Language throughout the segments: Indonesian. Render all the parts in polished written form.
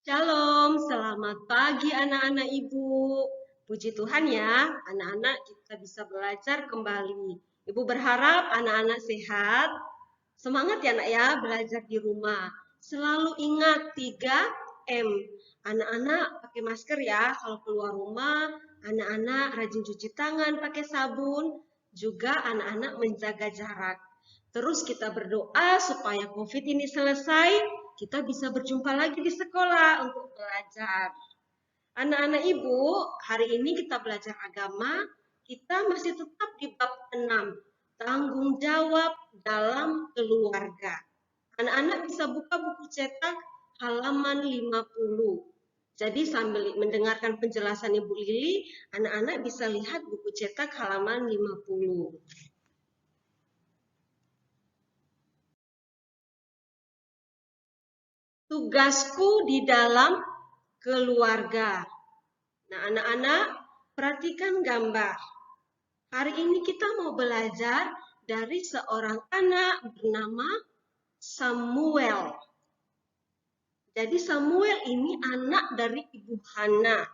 Shalom, selamat pagi anak-anak Ibu. Puji Tuhan ya, anak-anak kita bisa belajar kembali. Ibu berharap anak-anak sehat. Semangat ya anak ya, belajar di rumah. Selalu ingat 3M. Anak-anak pakai masker ya kalau keluar rumah. Anak-anak rajin cuci tangan pakai sabun. Juga anak-anak menjaga jarak. Terus kita berdoa supaya COVID ini selesai, kita bisa berjumpa lagi di sekolah untuk belajar. Anak-anak Ibu, hari ini kita belajar agama, kita masih tetap di bab 6, tanggung jawab dalam keluarga. Anak-anak bisa buka buku cetak halaman 50. Jadi sambil mendengarkan penjelasan Ibu Lili, anak-anak bisa lihat buku cetak halaman 50. Tugasku di dalam keluarga. Nah, anak-anak, perhatikan gambar. Hari ini kita mau belajar dari seorang anak bernama Samuel. Jadi Samuel ini anak dari Ibu Hana.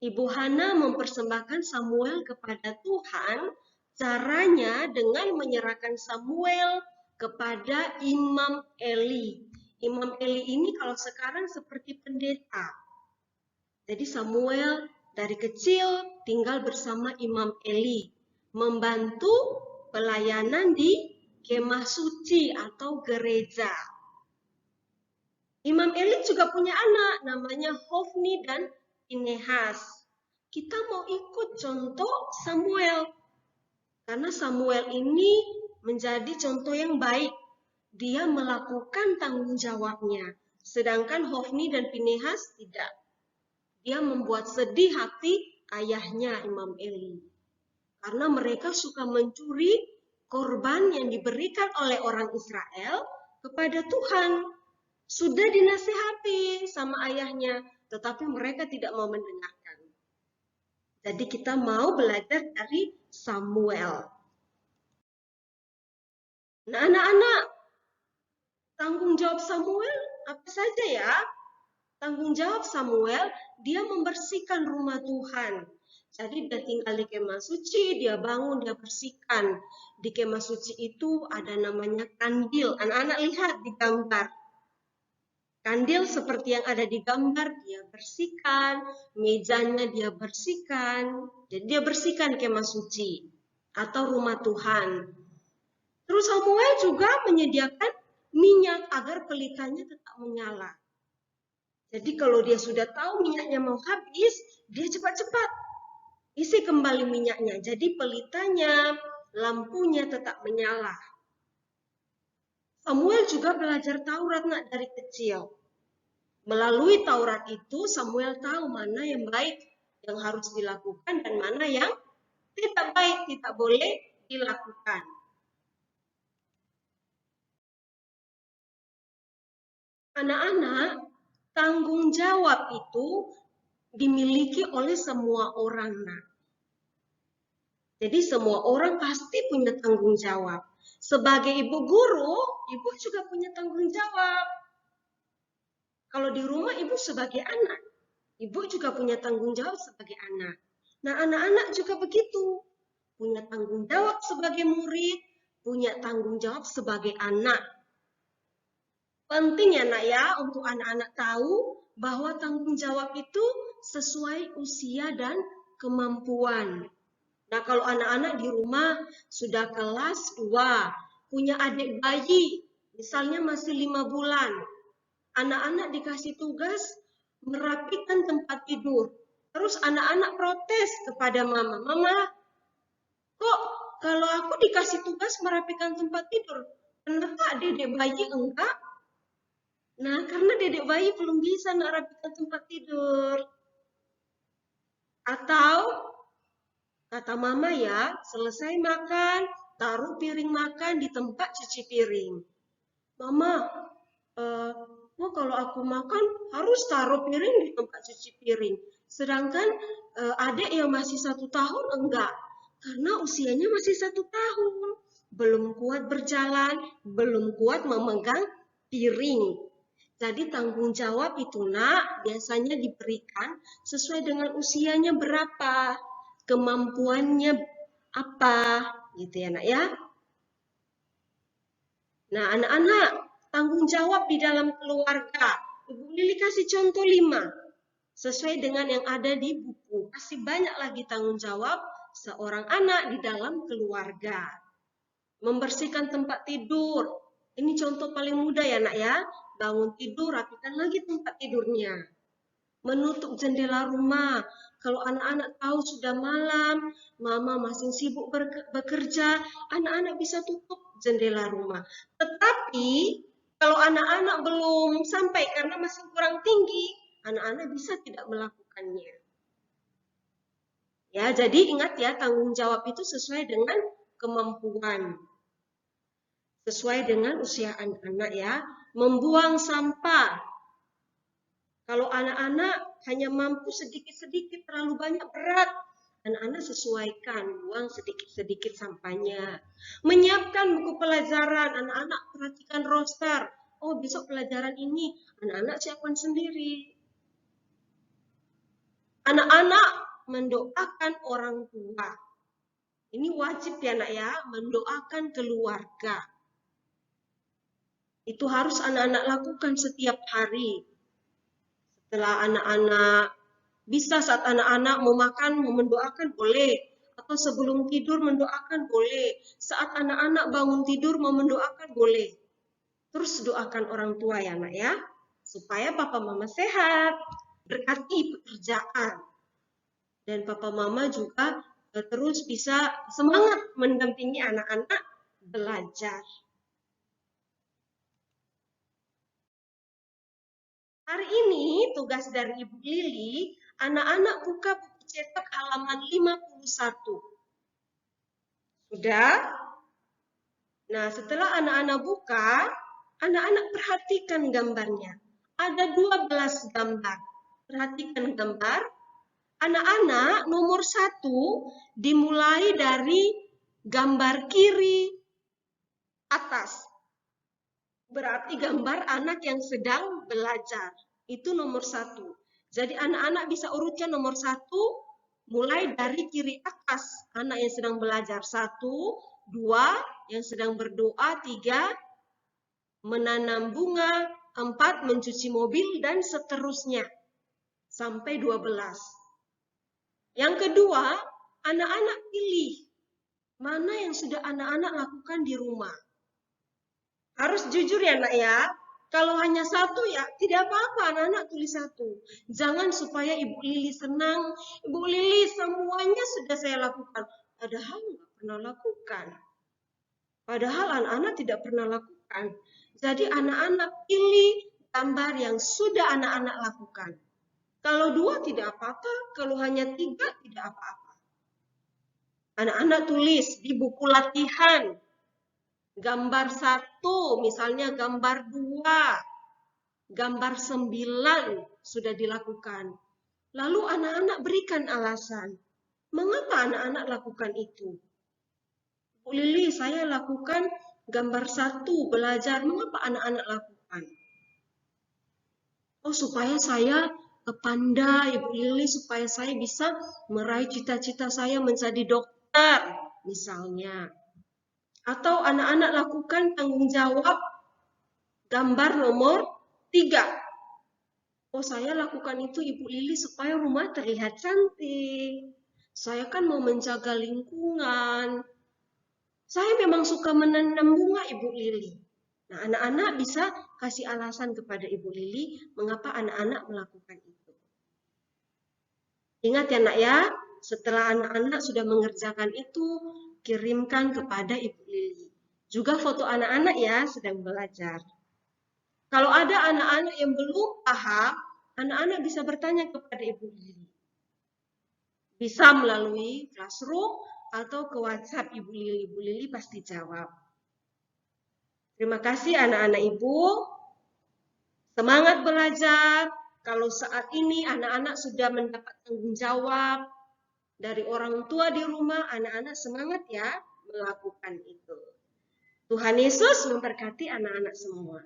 Ibu Hana mempersembahkan Samuel kepada Tuhan, caranya dengan menyerahkan Samuel kepada Imam Eli. Imam Eli ini kalau sekarang seperti pendeta. Jadi Samuel dari kecil tinggal bersama Imam Eli, membantu pelayanan di kemah suci atau gereja. Imam Eli juga punya anak namanya Hofni dan Pinehas. Kita mau ikut contoh Samuel, karena Samuel ini menjadi contoh yang baik. Dia melakukan tanggung jawabnya, sedangkan Hofni dan Pinehas tidak. Dia membuat sedih hati ayahnya Imam Eli. Karena mereka suka mencuri korban yang diberikan oleh orang Israel kepada Tuhan. Sudah dinasihati sama ayahnya, tetapi mereka tidak mau mendengarkan. Jadi kita mau belajar dari Samuel. Nah, anak-anak, tanggung jawab Samuel apa saja ya? Tanggung jawab Samuel, dia membersihkan rumah Tuhan. Jadi dia tinggal di kemah suci, dia bangun, dia bersihkan. Di kemah suci itu ada namanya kandil. Anak-anak lihat di gambar. Kandil seperti yang ada di gambar, dia bersihkan. Mejanya dia bersihkan. Jadi dia bersihkan kemah suci atau rumah Tuhan. Terus Samuel juga menyediakan minyak agar pelitanya tetap menyala. Jadi kalau dia sudah tahu minyaknya mau habis, dia cepat-cepat isi kembali minyaknya. Jadi pelitanya, lampunya tetap menyala. Samuel juga belajar Taurat dari kecil. Melalui Taurat itu, Samuel tahu mana yang baik yang harus dilakukan dan mana yang tidak baik, tidak boleh dilakukan. Anak-anak, tanggung jawab itu dimiliki oleh semua orang. Jadi semua orang pasti punya tanggung jawab. Sebagai ibu guru, ibu juga punya tanggung jawab. Kalau di rumah ibu sebagai anak, ibu juga punya tanggung jawab sebagai anak. Nah, anak-anak juga begitu. Punya tanggung jawab sebagai murid, punya tanggung jawab sebagai anak. Penting ya nak ya untuk anak-anak tahu bahwa tanggung jawab itu sesuai usia dan kemampuan. Nah kalau anak-anak di rumah sudah kelas 2, punya adik bayi, misalnya masih 5 bulan. Anak-anak dikasih tugas merapikan tempat tidur. Terus anak-anak protes kepada mama. Mama, kok kalau aku dikasih tugas merapikan tempat tidur, kenapa dedek bayi enggak? Nah, karena dedek bayi belum bisa merapikan tempat tidur. Atau, kata mama ya, selesai makan, taruh piring makan di tempat cuci piring. Mama, kalau aku makan harus taruh piring di tempat cuci piring. Sedangkan adik yang masih 1 tahun enggak. Karena usianya masih 1 tahun. Belum kuat berjalan, belum kuat memegang piring. Jadi tanggung jawab itu nak biasanya diberikan sesuai dengan usianya berapa, kemampuannya apa, gitu ya nak ya. Nah anak-anak tanggung jawab di dalam keluarga. Ibu Lili kasih contoh 5 sesuai dengan yang ada di buku. Masih banyak lagi tanggung jawab seorang anak di dalam keluarga. Membersihkan tempat tidur. Ini contoh paling mudah ya nak ya. Bangun tidur, rapikan lagi tempat tidurnya. Menutup jendela rumah. Kalau anak-anak tahu sudah malam, mama masih sibuk bekerja, anak-anak bisa tutup jendela rumah. Tetapi kalau anak-anak belum sampai karena masih kurang tinggi, anak-anak bisa tidak melakukannya. Ya, jadi ingat ya, tanggung jawab itu sesuai dengan kemampuan. Sesuai dengan usia anak-anak ya. Membuang sampah. Kalau anak-anak hanya mampu sedikit-sedikit, terlalu banyak berat, anak-anak sesuaikan, buang sedikit-sedikit sampahnya. Menyiapkan buku pelajaran, anak-anak perhatikan roster. Oh, besok pelajaran ini, anak-anak siapkan sendiri. Anak-anak mendoakan orang tua. Ini wajib ya nak ya, mendoakan keluarga. Itu harus anak-anak lakukan setiap hari. Setelah anak-anak bisa saat anak-anak mau makan, mau mendoakan boleh. Atau sebelum tidur mendoakan boleh. Saat anak-anak bangun tidur mau mendoakan boleh. Terus doakan orang tua ya nak ya. Supaya papa mama sehat. Berkati pekerjaan. Dan papa mama juga terus bisa semangat mendampingi anak-anak belajar. Hari ini tugas dari Ibu Lili, anak-anak buka buku cetak halaman 51. Sudah? Nah, setelah anak-anak buka, anak-anak perhatikan gambarnya. Ada 12 gambar. Perhatikan gambar. Anak-anak nomor 1 dimulai dari gambar kiri atas. Berarti gambar anak yang sedang belajar. Itu nomor 1. Jadi anak-anak bisa urutkan nomor 1 mulai dari kiri atas. Anak yang sedang belajar 1, 2 yang sedang berdoa, 3 menanam bunga, 4 mencuci mobil, dan seterusnya. Sampai 12. Yang kedua, anak-anak pilih mana yang sudah anak-anak lakukan di rumah. Harus jujur ya nak ya, kalau hanya 1 ya tidak apa-apa anak-anak tulis 1. Jangan supaya Ibu Lili senang, Ibu Lili semuanya sudah saya lakukan. Padahal nggak pernah lakukan. Padahal anak-anak tidak pernah lakukan. Jadi anak-anak pilih gambar yang sudah anak-anak lakukan. Kalau 2 tidak apa-apa, kalau hanya 3 tidak apa-apa. Anak-anak tulis di buku latihan. Gambar 1, misalnya gambar 2, gambar 9 sudah dilakukan. Lalu anak-anak berikan alasan. Mengapa anak-anak lakukan itu? Bu Lili, saya lakukan gambar 1, belajar. Mengapa anak-anak lakukan? Oh, supaya saya pandai, Ibu Lili, supaya saya bisa meraih cita-cita saya menjadi dokter, misalnya. Atau anak-anak lakukan tanggung jawab gambar nomor 3. Oh, saya lakukan itu Ibu Lili supaya rumah terlihat cantik. Saya kan mau menjaga lingkungan. Saya memang suka menanam bunga Ibu Lili. Nah, anak-anak bisa kasih alasan kepada Ibu Lili mengapa anak-anak melakukan itu. Ingat ya nak ya, setelah anak-anak sudah mengerjakan itu, kirimkan kepada Ibu Lili. Juga foto anak-anak ya sedang belajar. Kalau ada anak-anak yang belum paham, anak-anak bisa bertanya kepada Ibu Lili. Bisa melalui Classroom atau ke WhatsApp Ibu Lili. Ibu Lili pasti jawab. Terima kasih anak-anak Ibu. Semangat belajar. Kalau saat ini anak-anak sudah mendapat tanggung jawab dari orang tua di rumah, anak-anak semangat ya melakukan itu. Tuhan Yesus memberkati anak-anak semua.